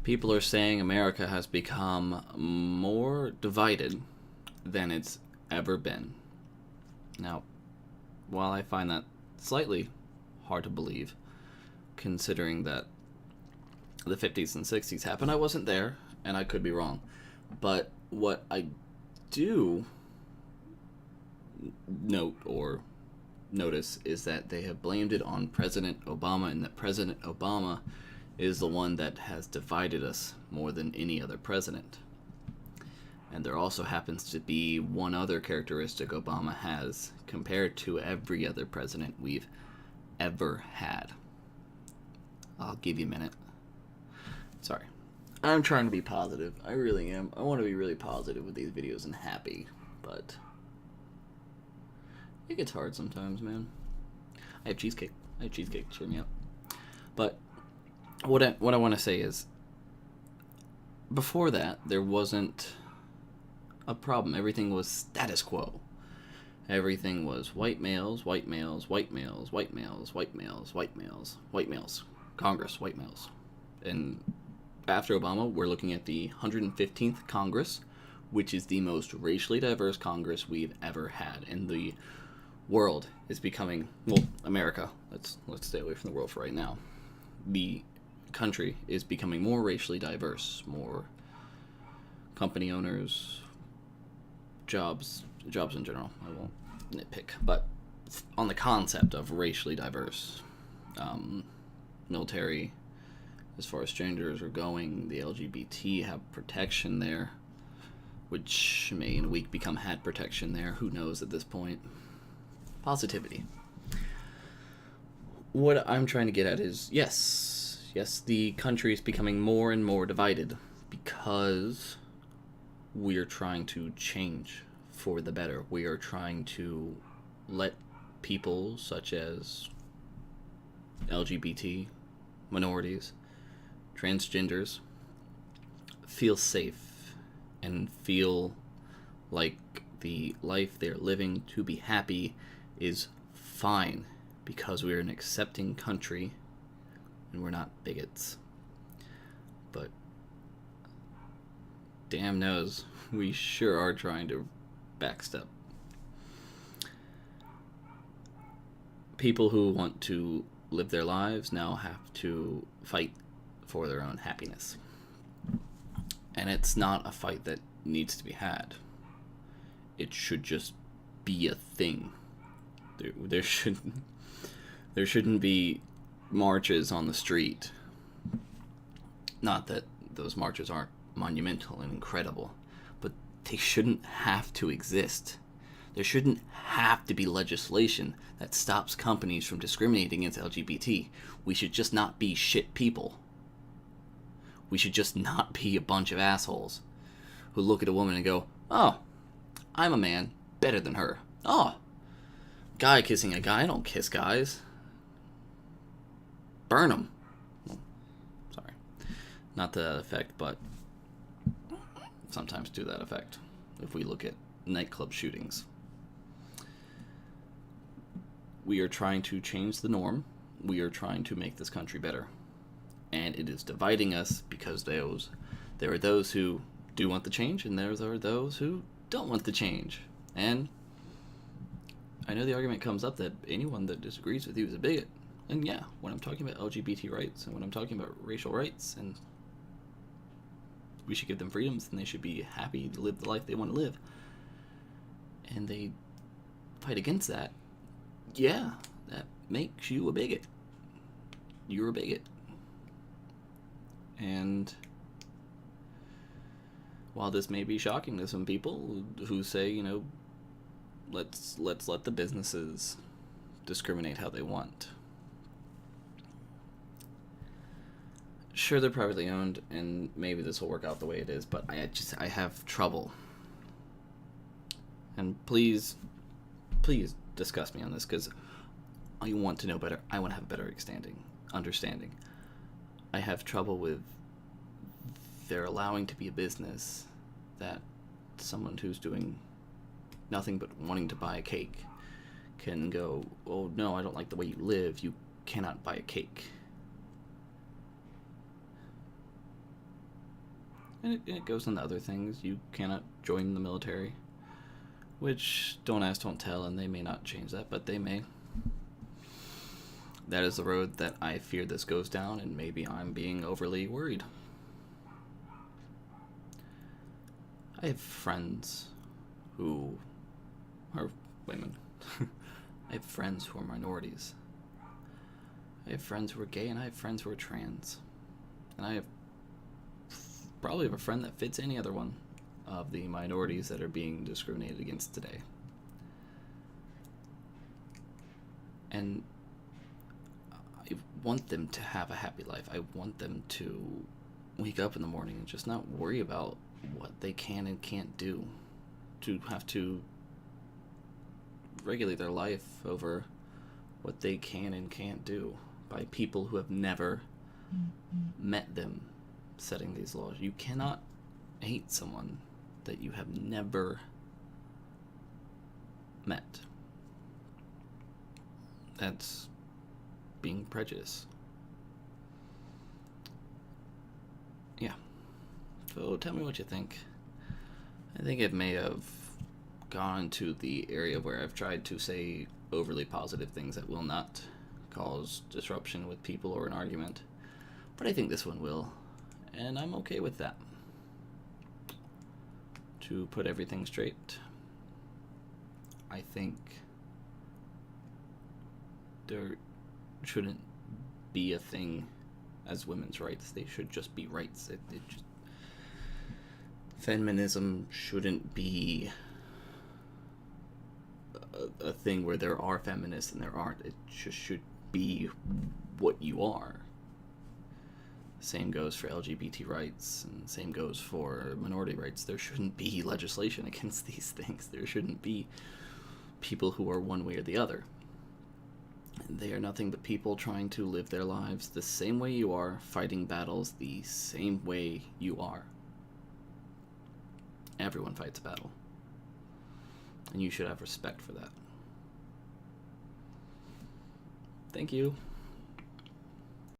People are saying America has become more divided than it's ever been. Now, while I find that slightly hard to believe, considering that the 50s and 60s happened, I wasn't there, and I could be wrong. But what I do note or notice is that they have blamed it on President Obama, and that President Obama is the one that has divided us more than any other president. And there also happens to be one other characteristic Obama has compared to every other president we've ever had. I'll give you a minute. Sorry. I'm trying to be positive. I really am. I want to be really positive with these videos and happy, but it gets hard sometimes, man. I have cheesecake. Cheer me up. But what I want to say is, before that, there wasn't a problem. Everything was status quo. Everything was white males, white males, white males, white males, white males, white males, white males, Congress, white males. And after Obama, we're looking at the 115th Congress, which is the most racially diverse Congress we've ever had. And the world is becoming, well, America, let's stay away from the world for right now. The country is becoming more racially diverse, more company owners, jobs in general. I won't nitpick, but on the concept of racially diverse, military, as far as strangers are going, the LGBT have protection there, which may in a week become had protection there. Who knows at this point? Positivity. What I'm trying to get at is, yes, the country is becoming more and more divided because we're trying to change for the better. We are trying to let people such as LGBT, minorities, transgenders feel safe and feel like the life they're living to be happy is fine because we're an accepting country and we're not bigots. But damn knows, we sure are trying to backstep. People who want to live their lives now have to fight for their own happiness. And it's not a fight that needs to be had. It should just be a thing. There shouldn't be marches on the street. Not that those marches aren't monumental and incredible, but they shouldn't have to exist. There shouldn't have to be legislation that stops companies from discriminating against LGBT. We should just not be shit people. We should just not be a bunch of assholes who look at a woman and go, oh, I'm a man, better than her. Oh, guy kissing a guy, I don't kiss guys. Burn them. Well, sorry. Not to that effect, but sometimes to that effect. If we look at nightclub shootings. We are trying to change the norm. We are trying to make this country better. And it is dividing us because there are those who do want the change, and there are those who don't want the change. And I know the argument comes up that anyone that disagrees with you is a bigot. And yeah, when I'm talking about LGBT rights and when I'm talking about racial rights and we should give them freedoms and they should be happy to live the life they want to live, and they fight against that, yeah, that makes you a bigot. You're a bigot. And while this may be shocking to some people who say, you know, let's let the businesses discriminate how they want. Sure, they're privately owned, and maybe this will work out the way it is, but I have trouble. And please discuss me on this, because I want to know better. I want to have better understanding. I have trouble with they're allowing to be a business that someone who's doing nothing but wanting to buy a cake can go, oh no, I don't like the way you live, you cannot buy a cake. And it goes into other things. You cannot join the military, which don't ask, don't tell, and they may not change that, but they may. That is the road that I fear this goes down, and maybe I'm being overly worried. I have friends who are women. I have friends who are minorities. I have friends who are gay, and I have friends who are trans. And I have probably have a friend that fits any other one of the minorities that are being discriminated against today. And I want them to have a happy life. I want them to wake up in the morning and just not worry about what they can and can't do. To have to regulate their life over what they can and can't do by people who have never met them setting these laws. You cannot hate someone that you have never met. That's being prejudiced. Yeah. So tell me what you think. I think it may have gone to the area where I've tried to say overly positive things that will not cause disruption with people or an argument. But I think this one will. And I'm okay with that. To put everything straight, I think there shouldn't be a thing as women's rights. They should just be rights. Feminism shouldn't be a thing where there are feminists and there aren't. It just should be what you are. Same goes for LGBT rights, and same goes for minority rights. There shouldn't be legislation against these things. There shouldn't be people who are one way or the other. They are nothing but people trying to live their lives the same way you are, fighting battles the same way you are. Everyone fights a battle. And you should have respect for that. Thank you.